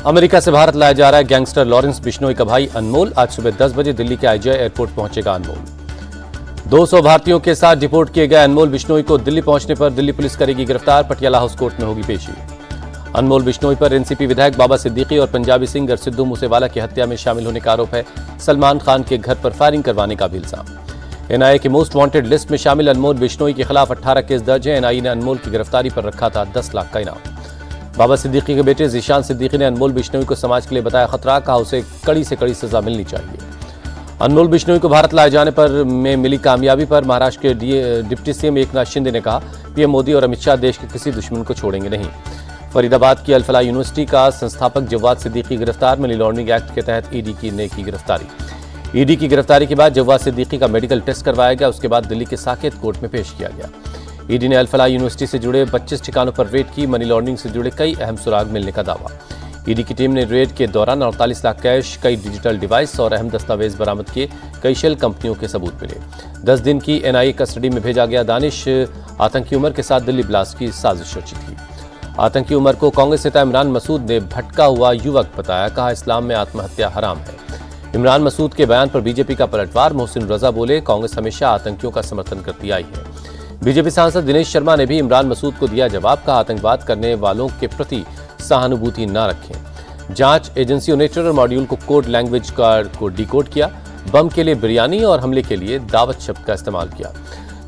America से भारत लाया जा रहा है गैंगस्टर लॉरेंस बिश्नोई का भाई अनमोल। आज सुबह 10 बजे दिल्ली के आईजीआई एयरपोर्ट पहुंचेगा अनमोल। 200 भारतीयों के साथ डिपोर्ट किए गए अनमोल बिश्नोई को दिल्ली पहुंचने पर दिल्ली पुलिस करेगी गिरफ्तार। पटियाला हाउस कोर्ट में होगी पेशी। अनमोल बिश्नोई पर एनसीपी विधायक बाबा सिद्दीकी और पंजाबी सिंगर सिद्धू मूसेवाला की हत्या में शामिल होने का आरोप है। सलमान खान के घर पर फायरिंग करवाने का भी इल्जाम। एनआईए की मोस्ट वांटेड लिस्ट में शामिल अनमोल बिश्नोई के खिलाफ 18 केस दर्ज है। एनआईए ने अनमोल की गिरफ्तारी पर रखा था 10 लाख का इनाम। बाबा सिद्दीकी के बेटे जीशान सिद्दीकी ने अनमोल बिश्नोई को समाज के लिए बताया खतरा। कहा उसे कड़ी से कड़ी सजा मिलनी चाहिए। अनमोल बिश्नोई को भारत लाए जाने पर में मिली कामयाबी पर महाराष्ट्र के डिप्टी सीएम एकनाथ शिंदे ने कहा पीएम मोदी और अमित शाह देश के किसी दुश्मन को छोड़ेंगे नहीं। फरीदाबाद की अल-फलाह यूनिवर्सिटी का संस्थापक जव्वाद सिद्दीकी गिरफ्तार। मनी लॉन्ड्रिंग एक्ट के तहत ईडी ने की गिरफ्तारी। ईडी की गिरफ्तारी के बाद जव्वाद सिद्दीकी का मेडिकल टेस्ट करवाया गया। उसके बाद दिल्ली के साकेत कोर्ट में पेश किया गया। ईडी ने अल-फलाह यूनिवर्सिटी से जुड़े 25 ठिकानों पर रेड की। मनी लॉन्ड्रिंग से जुड़े कई अहम सुराग मिलने का दावा। ईडी की टीम ने रेड के दौरान 48 लाख कैश, कई डिजिटल डिवाइस और अहम दस्तावेज बरामद किए। कई शेल कंपनियों के सबूत मिले। 10 दिन की एनआईए कस्टडी में भेजा गया दानिश। आतंकी उमर के साथ दिल्ली ब्लास्ट की साजिश रची थी। आतंकी उमर को कांग्रेस नेता इमरान मसूद ने भटका हुआ युवक बताया। कहा इस्लाम में आत्महत्या हराम है। इमरान मसूद के बयान पर बीजेपी का पलटवार। मोहसिन रजा बोले कांग्रेस हमेशा आतंकियों का समर्थन करती आई है। बीजेपी सांसद दिनेश शर्मा ने भी इमरान मसूद को दिया जवाब। कहा आतंकवाद करने वालों के प्रति सहानुभूति न रखें। जांच एजेंसियों ने टेरर मॉड्यूल को कोड लैंग्वेज को डिकोड किया। बम के लिए बिरयानी और हमले के लिए दावत शब्द का इस्तेमाल किया।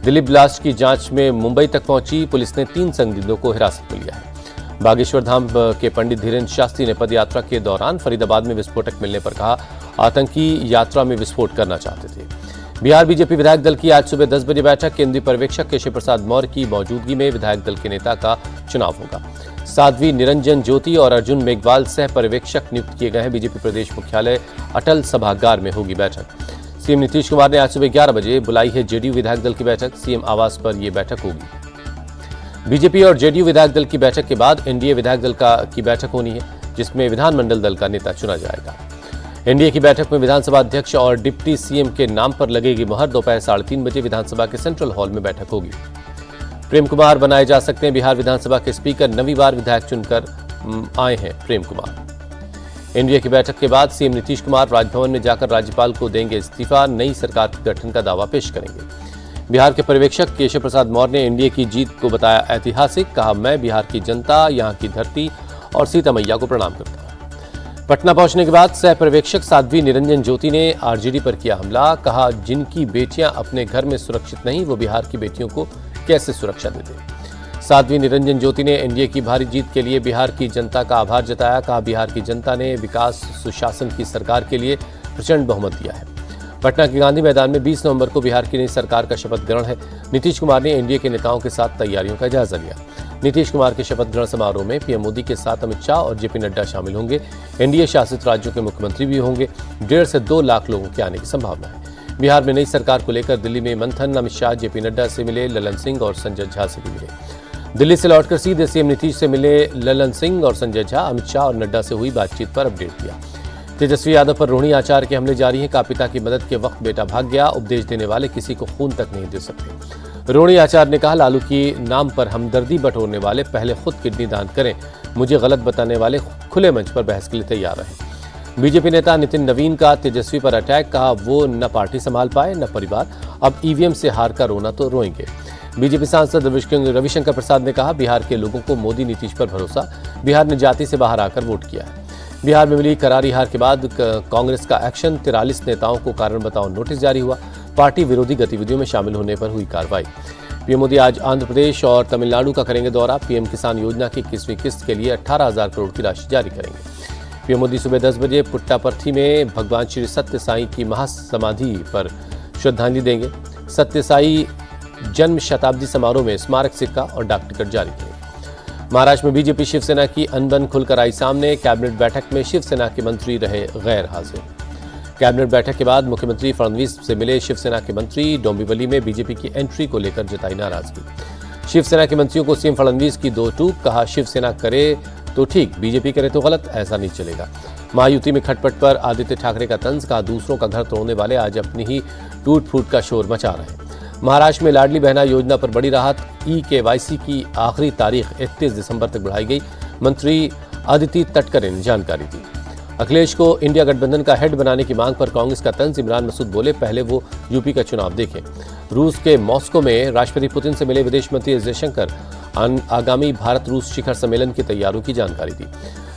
दिल्ली ब्लास्ट की जांच में मुंबई तक पहुंची पुलिस ने 3 संदिग्धों को हिरासत में लिया है। बागेश्वर धाम के पंडित धीरेन्द्र शास्त्री ने पदयात्रा के दौरान फरीदाबाद में विस्फोटक मिलने पर कहा आतंकी यात्रा में विस्फोट करना चाहते थे। बिहार बीजेपी विधायक दल की आज सुबह 10 बजे बैठक। केंद्रीय पर्यवेक्षक केशव प्रसाद मौर्य की मौजूदगी में विधायक दल के नेता का चुनाव होगा। साध्वी निरंजन ज्योति और अर्जुन मेघवाल सह पर्यवेक्षक नियुक्त किए गए हैं। बीजेपी प्रदेश मुख्यालय अटल सभागार में होगी बैठक। सीएम नीतीश कुमार ने आज सुबह 11 बजे बुलाई है जेडीयू विधायक दल की बैठक। सीएम आवास पर यह बैठक होगी। बीजेपी और जेडीयू विधायक दल की बैठक के बाद एनडीए विधायक दल की बैठक होनी है, जिसमें विधानमंडल दल का नेता चुना जाएगा। एनडीए की बैठक में विधानसभा अध्यक्ष और डिप्टी सीएम के नाम पर लगेगी मुहर। दोपहर 3:30 बजे विधानसभा के सेंट्रल हॉल में बैठक होगी। प्रेम कुमार बनाए जा सकते हैं बिहार विधानसभा के स्पीकर। 9वीं बार विधायक चुनकर आए हैं प्रेम कुमार। एनडीए की बैठक के बाद सीएम नीतीश कुमार राजभवन में जाकर राज्यपाल को देंगे इस्तीफा। नई सरकार के गठन का दावा पेश करेंगे। बिहार के पर्यवेक्षक केशव प्रसाद मौर्य ने एनडीए की जीत को बताया ऐतिहासिक। कहा मैं बिहार की जनता, यहां की धरती और सीता मैया को प्रणाम करता हूं। पटना पहुंचने के बाद सह पर्यवेक्षक साध्वी निरंजन ज्योति ने आरजेडी पर किया हमला। कहा जिनकी बेटियां अपने घर में सुरक्षित नहीं वो बिहार की बेटियों को कैसे सुरक्षा देते। साध्वी निरंजन ज्योति ने एनडीए की भारी जीत के लिए बिहार की जनता का आभार जताया। कहा बिहार की जनता ने विकास सुशासन की सरकार के लिए प्रचंड बहुमत दिया है। पटना के गांधी मैदान में 20 नवंबर को बिहार की नई सरकार का शपथ ग्रहण है। नीतीश कुमार ने एनडीए के नेताओं के साथ तैयारियों का जायजा लिया। नीतीश कुमार के शपथ ग्रहण समारोह में पीएम मोदी के साथ अमित शाह और जेपी नड्डा शामिल होंगे। एनडीए शासित राज्यों के मुख्यमंत्री भी होंगे। 1.5 से 2 लाख लोगों के आने की संभावना है। बिहार में नई सरकार को लेकर दिल्ली में मंथन। अमित शाह जेपी नड्डा से मिले, ललन सिंह और संजय झा से भी मिले। दिल्ली से लौटकर सीधे सीएम नीतीश से मिले ललन सिंह और संजय झा। अमित शाह और नड्डा से हुई बातचीत पर अपडेट दिया। तेजस्वी यादव पर रोहिणी आचार्य के हमले जारी हैं। का पिता की मदद के वक्त बेटा भाग गया। उपदेश देने वाले किसी को खून तक नहीं दे सकते। रोहिणी आचार्य ने कहा लालू की नाम पर हमदर्दी बटोरने वाले पहले खुद किडनी दान करें। मुझे गलत बताने वाले खुले मंच पर बहस के लिए तैयार रहे। बीजेपी नेता नितिन नवीन का तेजस्वी पर अटैक। कहा वो न पार्टी संभाल पाए न परिवार। अब ईवीएम से हार का रोना तो रोएंगे। बीजेपी सांसद रविशंकर प्रसाद ने कहा बिहार के लोगों को मोदी नीतीश पर भरोसा। बिहार ने जाति से बाहर आकर वोट किया है। बिहार में मिली करारी हार के बाद कांग्रेस का एक्शन। 43 नेताओं को कारण बताओ नोटिस जारी हुआ। पार्टी विरोधी गतिविधियों में शामिल होने पर हुई कार्रवाई। पीएम मोदी आज आंध्र प्रदेश और तमिलनाडु का करेंगे दौरा। पीएम किसान योजना की 21वीं किस्त के लिए 18,000 करोड़ की राशि जारी करेंगे। पीएम मोदी सुबह 10 बजे पुट्टापर्थी में भगवान श्री सत्य साई की महासमाधि पर श्रद्धांजलि देंगे। सत्य साई जन्म शताब्दी समारोह में स्मारक सिक्का और डाक टिकट जारी करेंगे। महाराष्ट्र में बीजेपी शिवसेना की अनबन खुलकर आई सामने। कैबिनेट बैठक में शिवसेना के मंत्री रहे गैर हाजिर। कैबिनेट बैठक के बाद मुख्यमंत्री फडणवीस से मिले शिवसेना के मंत्री। डोंबिवली में बीजेपी की एंट्री को लेकर जताई नाराजगी। शिवसेना के मंत्रियों को सीएम फडणवीस की 2 टूक। कहा शिवसेना करे तो ठीक, बीजेपी करे तो गलत, ऐसा नहीं चलेगा। महायुति में खटपट पर आदित्य ठाकरे का तंज। कहा दूसरों का घर तोड़ने वाले आज अपनी ही टूट फूट का शोर मचा रहे हैं। महाराष्ट्र में लाडली बहना योजना पर बड़ी राहत। ई-केवाईसी की आखिरी तारीख 31 दिसंबर तक बढ़ाई गई। मंत्री अदिति तटकरे ने जानकारी दी। अखिलेश को इंडिया गठबंधन का हेड बनाने की मांग पर कांग्रेस का तंज। इमरान मसूद बोले, पहले वो यूपी का चुनाव देखें। रूस के मॉस्को में राष्ट्रपति पुतिन से मिले विदेश मंत्री एस जयशंकर। आगामी भारत रूस शिखर सम्मेलन की तैयारियों की जानकारी दी।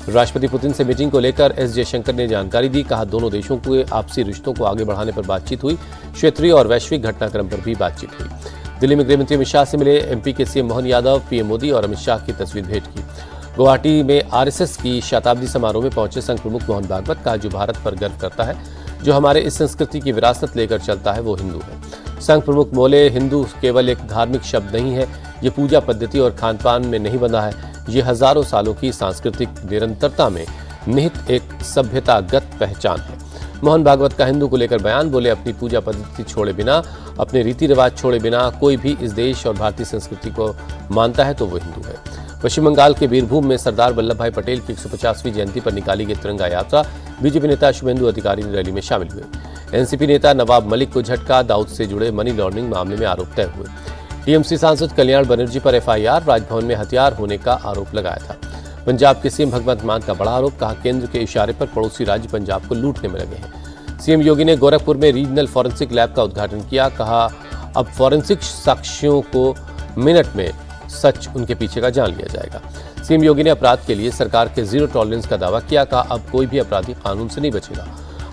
राष्ट्रपति पुतिन से मीटिंग को लेकर एस जयशंकर ने जानकारी दी। कहा, दोनों देशों के आपसी रिश्तों को आगे बढ़ाने पर बातचीत हुई। क्षेत्रीय और वैश्विक घटनाक्रम पर भी बातचीत हुई। दिल्ली में गृहमंत्री अमित शाह से मिले एमपी के सीएम मोहन यादव। पीएम मोदी और अमित शाह की तस्वीर भेंट की। गुवाहाटी में आरएसएस की शताब्दी समारोह में पहुंचे संघ प्रमुख मोहन भागवत। कहा, जो भारत पर गर्व करता है, जो हमारे इस संस्कृति की विरासत लेकर चलता है, वो हिंदू है। संघ प्रमुख बोले, हिंदू केवल एक धार्मिक शब्द नहीं है, ये पूजा पद्धति और खान पान में नहीं बंधा है, ये हजारों सालों की सांस्कृतिक निरंतरता में निहित एक सभ्यतागत पहचान है। मोहन भागवत का हिंदू को लेकर बयान। बोले, अपनी पूजा पद्धति छोड़े बिना, अपने रीति रिवाज छोड़े बिना कोई भी इस देश और भारतीय संस्कृति को मानता है तो वो हिंदू है। पश्चिम बंगाल के बीरभूम में सरदार वल्लभ भाई पटेल की 150वीं जयंती पर निकाली गई तिरंगा यात्रा। बीजेपी नेता शुभेंदु अधिकारी रैली में शामिल हुए। एनसीपी नेता नवाब मलिक को झटका। दाऊद से जुड़े मनी लॉन्ड्रिंग मामले में आरोप तय हुए। टीएमसी सांसद कल्याण बनर्जी पर एफआईआर। राजभवन में हथियार होने का आरोप लगाया था। पंजाब के सीएम भगवंत मान का बड़ा आरोप। कहा, केंद्र के इशारे पर पड़ोसी राज्य पंजाब को लूटने में लगे हैं। सीएम योगी ने गोरखपुर में रीजनल फॉरेंसिक लैब का उद्घाटन किया। कहा, अब फॉरेंसिक साक्ष्यों को मिनट में सच उनके पीछे का जान लिया जाएगा। सीएम योगी ने अपराध के लिए सरकार के जीरो टॉलरेंस का दावा किया। कहा, अब कोई भी अपराधी कानून से नहीं बचेगा।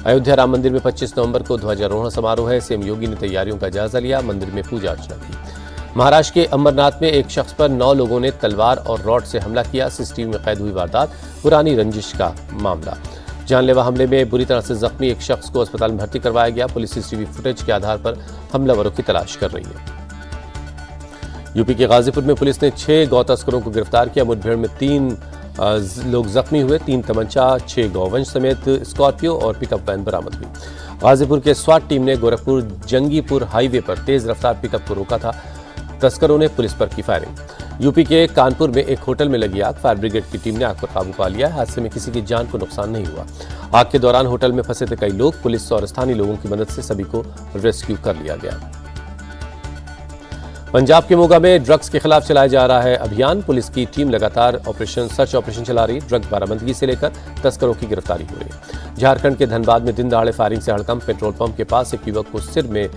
अयोध्या राम मंदिर में 25 नवंबर को ध्वजारोहण समारोह है। सीएम योगी ने तैयारियों का जायजा लिया। मंदिर में पूजा अर्चना की। महाराष्ट्र के अंबरनाथ में एक शख्स पर 9 लोगों ने तलवार और रॉड से हमला किया। सीसीटीवी में कैद हुई वारदात। पुरानी रंजिश का मामला। जानलेवा हमले में बुरी तरह से जख्मी एक शख्स को अस्पताल में भर्ती करवाया गया। पुलिस सीसीटीवी फुटेज के आधार पर हमलावरों की तलाश कर रही है। यूपी के गाजीपुर में पुलिस ने 6 गौ तस्करों को गिरफ्तार किया। मुठभेड़ में 3 लोग जख्मी हुए। 3 तमंचा, 6 गौवंश समेत स्कॉर्पियो और पिकअप वैन बरामद हुई। गाजीपुर के स्वाट टीम ने गोरखपुर जंगीपुर हाईवे पर तेज रफ्तार पिकअप को रोका था। तस्करों ने पुलिस पर की फायरिंग। यूपी के कानपुर में एक होटल में लगी आग। फायर ब्रिगेड की टीम ने आग पर काबू पा लिया। हादसे में किसी की जान को नुकसान नहीं हुआ। आग के दौरान होटल में फंसे थे कई लोग। पुलिस और स्थानीय लोगों की मदद से सभी को रेस्क्यू कर लिया गया। पंजाब के मोगा में ड्रग्स के खिलाफ चलाया जा रहा है अभियान। पुलिस की टीम लगातार सर्च ऑपरेशन चला रही है। ड्रग बरामदगी से लेकर तस्करों की गिरफ्तारी हो रही है। झारखंड के धनबाद में दिन दहाड़े फायरिंग से हड़कंप। पेट्रोल पंप के पास एक युवक को सिर में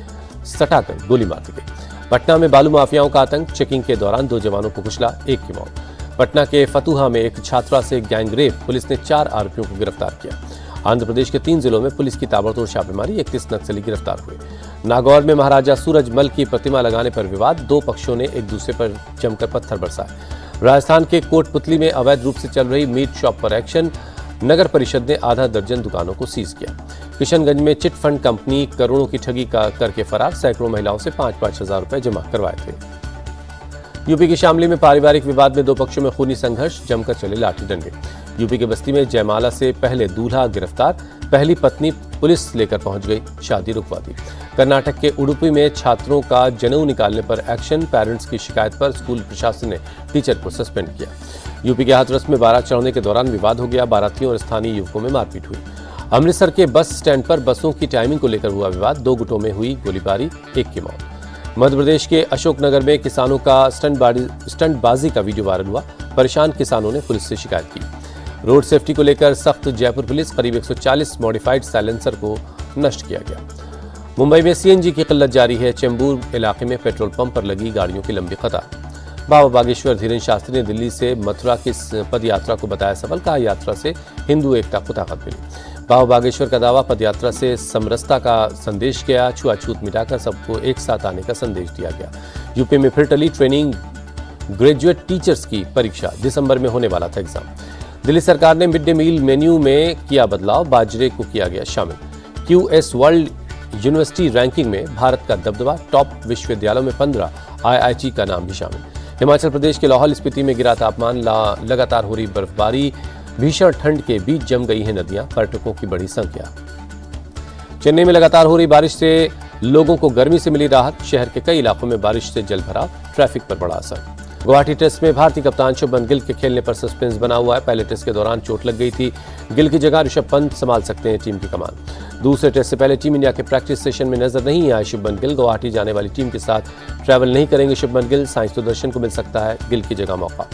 सटाकर गोली मार दी गई। पटना में बालू माफियाओं का आतंक। चेकिंग के दौरान 2 जवानों को कुचला, 1 की मौत। पटना के फतुहा में एक छात्रा से गैंगरेप। पुलिस ने 4 आरोपियों को गिरफ्तार किया। आंध्र प्रदेश के 3 जिलों में पुलिस की ताबड़तोड़ छापेमारी। 31 नक्सली गिरफ्तार हुए। नागौर में महाराजा सूरजमल की प्रतिमा लगाने पर विवाद। 2 पक्षों ने एक दूसरे पर जमकर पत्थर बरसाए। राजस्थान के कोटपुतली में अवैध रूप से चल रही मीट शॉप पर एक्शन। नगर परिषद ने आधा दर्जन दुकानों को सीज किया। किशनगंज में चिट फंड कंपनी करोड़ों की ठगी करके फरार। सैकड़ों महिलाओं से 5-5 हजार रुपए जमा करवाए थे। यूपी के शामली में पारिवारिक विवाद में 2 पक्षों में खूनी संघर्ष। जमकर चले लाठी डंडे। यूपी के बस्ती में जयमाला से पहले दूल्हा गिरफ्तार। पहली पत्नी पुलिस लेकर पहुंच गई, शादी रुकवा दी। कर्नाटक के उडुपी में छात्रों का जनेऊ निकालने पर एक्शन। पेरेंट्स की शिकायत पर स्कूल प्रशासन ने टीचर को सस्पेंड किया। यूपी के हाथरस में बारात चढ़ने के दौरान विवाद हो गया। बारातियों और स्थानीय युवकों में मारपीट हुई। अमृतसर के बस स्टैंड पर बसों की टाइमिंग को लेकर हुआ विवाद। 2 गुटों में हुई गोलीबारी, 1 की मौत। मध्य प्रदेश के अशोकनगर में किसानों का स्टंटबाजी का वीडियो वायरल हुआ। परेशान किसानों ने पुलिस से शिकायत की। रोड सेफ्टी को लेकर सख्त जयपुर पुलिस। करीब 140 मॉडिफाइड साइलेंसर को नष्ट किया गया। मुंबई में सीएनजी की किल्लत जारी है। चेंबूर इलाके में पेट्रोल पंप पर लगी गाड़ियों की लंबी कतार। बाबा बागेश्वर धीरेन्द्र शास्त्री ने दिल्ली से मथुरा की पद यात्रा को बताया सफल। कहा, यात्रा से हिंदू एकता को ताकत मिली। बाबा बागेश्वर का दावा, पद यात्रा से समरसता का संदेश गया। छुआछूत मिटाकर सबको एक साथ आने का संदेश दिया गया। यूपी में फिर टली ट्रेनिंग ग्रेजुएट टीचर्स की परीक्षा। दिसंबर में होने वाला था एग्जाम। दिल्ली सरकार ने मिड डे मील मेन्यू में किया बदलाव। बाजरे को किया गया शामिल। QS वर्ल्ड यूनिवर्सिटी रैंकिंग में भारत का दबदबा। टॉप विश्वविद्यालयों में 15 IIT का नाम भी शामिल। हिमाचल प्रदेश के लाहौल स्पीति में गिरा तापमान। लगातार हो रही बर्फबारी। भीषण ठंड के बीच जम गई हैं नदियां। पर्यटकों की बड़ी संख्या। चेन्नई में लगातार हो रही बारिश से लोगों को गर्मी से मिली राहत। शहर के कई इलाकों में बारिश से जलभराव। ट्रैफिक पर बड़ा असर। गुवाहाटी टेस्ट में भारतीय कप्तान शुभमन गिल के खेलने पर सस्पेंस बना हुआ है। पहले टेस्ट के दौरान चोट लग गई थी। गिल की जगह ऋषभ पंत संभाल सकते हैं टीम की कमान। दूसरे टेस्ट से पहले टीम इंडिया के प्रैक्टिस सेशन में नजर नहीं आए शुभमन गिल। गुवाहाटी जाने वाली टीम के साथ ट्रैवल नहीं करेंगे शुभमन गिल। साइंस दूरदर्शन को मिल सकता है गिल की जगह मौका।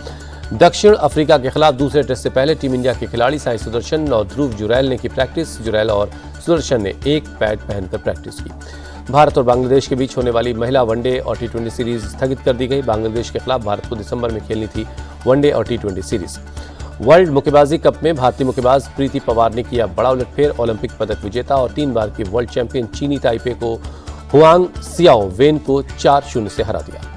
दक्षिण अफ्रीका के खिलाफ दूसरे टेस्ट से पहले टीम इंडिया के खिलाड़ी साई सुदर्शन और ध्रुव जुरैल ने की प्रैक्टिस। जुरैल और सुदर्शन ने एक पैड पहनकर प्रैक्टिस की। भारत और बांग्लादेश के बीच होने वाली महिला वनडे और टी20 सीरीज स्थगित कर दी गई। बांग्लादेश के खिलाफ भारत को दिसंबर में खेलनी थी वनडे और टी20 सीरीज। वर्ल्ड मुक्केबाजी कप में भारतीय मुक्केबाज प्रीति पवार ने किया बड़ा उलटफेर। ओलंपिक पदक विजेता और 3 बार की वर्ल्ड चैंपियन चीनी ताइपे को हुआंग सियाओ वेन को 4-0 से हरा दिया।